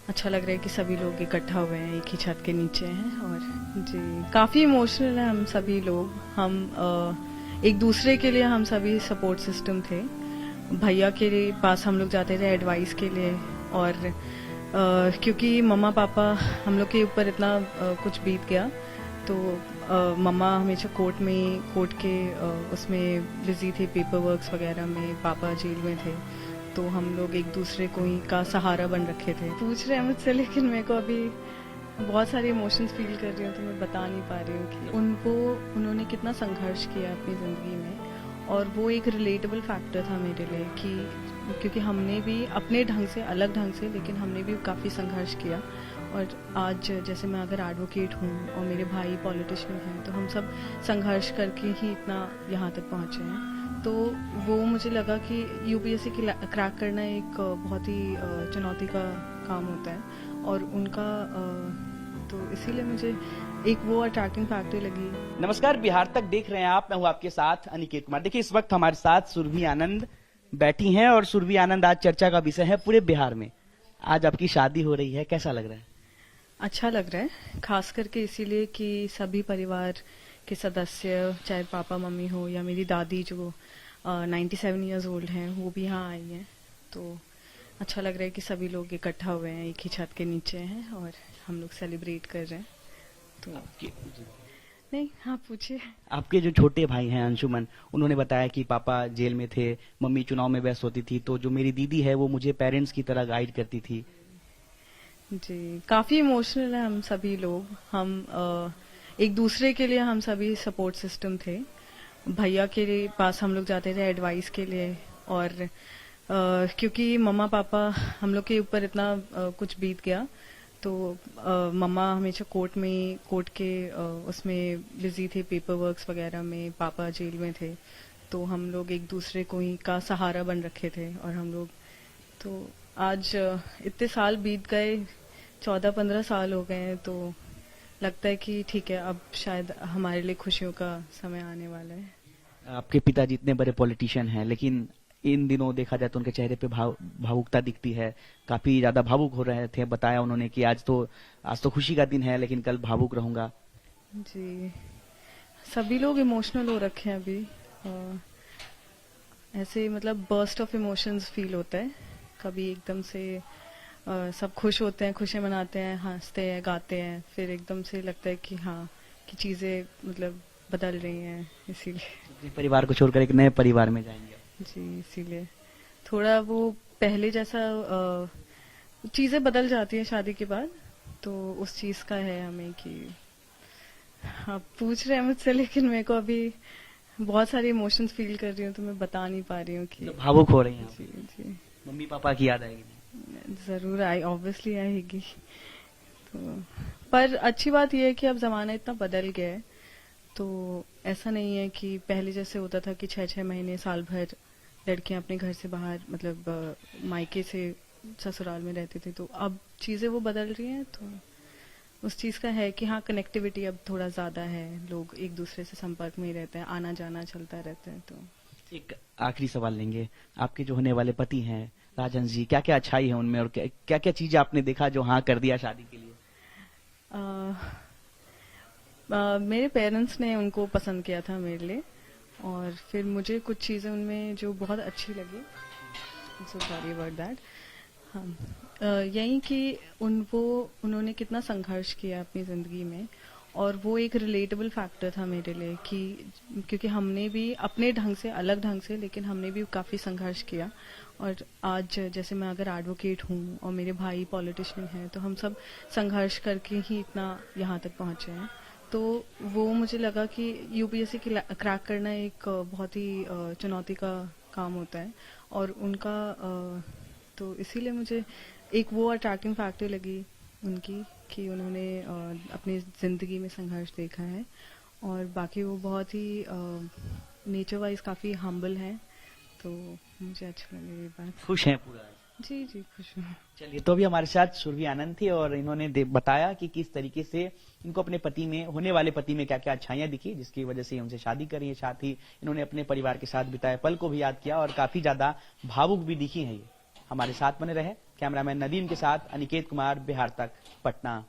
अच्छा लग रहा है कि सभी लोग इकट्ठा हुए हैं, एक ही छत के नीचे हैं। और जी, काफ़ी इमोशनल है हम सभी लोग। हम एक दूसरे के लिए हम सभी सपोर्ट सिस्टम थे। भैया के पास हम लोग जाते थे एडवाइस के लिए। और क्योंकि मम्मा पापा हम लोग के ऊपर इतना कुछ बीत गया, तो मम्मा हमेशा कोर्ट के उसमें बिजी थे, पेपर वर्क्स वगैरह में। पापा जेल में थे, तो हम लोग एक दूसरे को ही का सहारा बन रखे थे। पूछ रहे हैं मुझसे, लेकिन मेरे को अभी बहुत सारे इमोशंस फील कर रही हूँ, तो मैं बता नहीं पा रही हूँ कि उन्होंने कितना संघर्ष किया अपनी ज़िंदगी में। और वो एक रिलेटेबल फैक्टर था मेरे लिए, कि क्योंकि हमने भी अपने ढंग से, अलग ढंग से, लेकिन हमने भी काफ़ी संघर्ष किया। और आज जैसे मैं अगर एडवोकेट हूँ और मेरे भाई पॉलिटिशियन हैं, तो हम सब संघर्ष करके ही इतना यहाँ तक पहुँचे हैं। तो वो मुझे लगा कि यूपीएससी क्रैक करना एक बहुत ही चुनौती का काम होता है, और उनका तो इसीलिए मुझे एक वो अट्रैक्टिंग फैक्टर लगी। नमस्कार, बिहार तक देख रहे हैं आप। मैं हूं आपके साथ अनिकेत कुमार। देखिए, इस वक्त हमारे साथ सुरभि आनंद बैठी हैं, और सुरभि आनंद आज चर्चा का विषय है पूरे बिहार में। आज आपकी शादी हो रही है, कैसा लग रहा है? अच्छा लग रहा है, खास करके इसीलिए कि सभी परिवार के सदस्य, चाहे पापा मम्मी हो या मेरी दादी जो 97 ईयर्स ओल्ड हैं, वो भी यहाँ आई हैं। तो अच्छा लग रहा है कि सभी लोग इकट्ठा हुए हैं, एक ही छत के नीचे हैं, और हम लोग सेलिब्रेट कर रहे हैं। तो नहीं, हाँ पूछिए। आपके जो छोटे भाई हैं अंशुमन, उन्होंने बताया कि पापा जेल में थे, मम्मी चुनाव में व्यस्त होती थी, तो जो मेरी दीदी है वो मुझे पेरेंट्स की तरह गाइड करती थी। जी, काफी इमोशनल है हम सभी लोग। हम एक दूसरे के लिए हम सभी सपोर्ट सिस्टम थे। भैया के पास हम लोग जाते थे एडवाइस के लिए। और क्योंकि मम्मा पापा हम लोग के ऊपर इतना कुछ बीत गया, तो मम्मा हमेशा कोर्ट के उसमें बिजी थे, पेपर वर्क्स वगैरह में। पापा जेल में थे, तो हम लोग एक दूसरे को ही का सहारा बन रखे थे। और हम लोग तो आज इतने साल बीत गए, 14-15 साल हो गए हैं, तो लगता है कि ठीक है, अब शायद हमारे लिए खुशियों का समय आने वाला है। आपके पिताजी इतने बड़े पॉलिटिशियन हैं, लेकिन इन दिनों देखा जाए तो उनके चेहरे पे भावुकता दिखती है। काफी ज्यादा भावुक हो रहे थे। बताया उन्होंने कि आज तो खुशी का दिन है, लेकिन कल भावुक रहूंगा। जी, सभी लोग इमोशनल हो रखे हैं अभी। ऐसे मतलब बर्स्ट ऑफ इमोशंस फील होता है। कभी एकदम से सब खुश होते हैं, खुशी मनाते हैं, हंसते हैं, गाते हैं, फिर एकदम से लगता है कि हाँ, कि चीजें मतलब बदल रही हैं, इसीलिए। परिवार को छोड़कर एक नए परिवार में जाएंगे। जी, इसीलिए थोड़ा वो पहले जैसा चीजें बदल जाती हैं शादी के बाद, तो उस चीज का है हमें कि आप पूछ रहे हैं मुझसे, लेकिन मेरे को अभी बहुत सारे इमोशंस फील कर रही हूँ, तो मैं बता नहीं पा रही हूँ कि भावुक हो रही हैं। जी जी, मम्मी पापा की याद आएगी? जरूर ऑब्वियसली आएगी। तो पर अच्छी बात यह है कि अब जमाना इतना बदल गया है, तो ऐसा नहीं है कि पहले जैसे होता था कि 6-6 महीने, साल भर लड़कियां अपने घर से बाहर, मतलब मायके से ससुराल में रहती थी। तो अब चीजें वो बदल रही हैं, तो उस चीज का है कि हाँ, कनेक्टिविटी अब थोड़ा ज्यादा है, लोग एक दूसरे से संपर्क में ही रहते हैं, आना जाना चलता रहता है। तो एक आखिरी सवाल लेंगे। आपके जो होने वाले पति हैं राजन जी, क्या क्या अच्छाई है उनमें, और क्या क्या चीजें आपने देखा जो हाँ कर दिया शादी के लिए? मेरे पेरेंट्स ने उनको पसंद किया था मेरे लिए, और फिर मुझे कुछ चीजें उनमें जो बहुत अच्छी लगी। So sorry about that. हाँ, यही कि उन्होंने कितना संघर्ष किया अपनी जिंदगी में, और वो एक रिलेटेबल फैक्टर था मेरे लिए, कि क्योंकि हमने भी अपने ढंग से, अलग ढंग से, लेकिन हमने भी काफी संघर्ष किया। और आज जैसे मैं अगर एडवोकेट हूँ और मेरे भाई पॉलिटिशियन हैं, तो हम सब संघर्ष करके ही इतना यहाँ तक पहुँचे हैं। तो वो मुझे लगा कि यूपीएससी क्रैक करना एक बहुत ही चुनौती का काम होता है, और उनका तो इसीलिए मुझे एक वो अट्रैक्टिंग फैक्टर लगी उनकी, कि उन्होंने अपनी जिंदगी में संघर्ष देखा है। और बाकी वो बहुत ही नेचर वाइज काफी हम्बल है, तो मुझे अच्छा लगा ये बात। खुश हैं पूरा? जी जी, खुश हूँ। चलिए, तो अभी हमारे साथ सुरभि आनंद थी, और इन्होंने बताया कि किस तरीके से इनको अपने पति में, होने वाले पति में क्या क्या अच्छाइयां दिखी, जिसकी वजह से उनसे शादी करी है। साथ ही इन्होंने अपने परिवार के साथ बिताए पल को भी याद किया, और काफी ज्यादा भावुक भी दिखी है ये। हमारे साथ बने रहे। कैमरामैन नदीम के साथ अनिकेत कुमार, बिहार तक, पटना।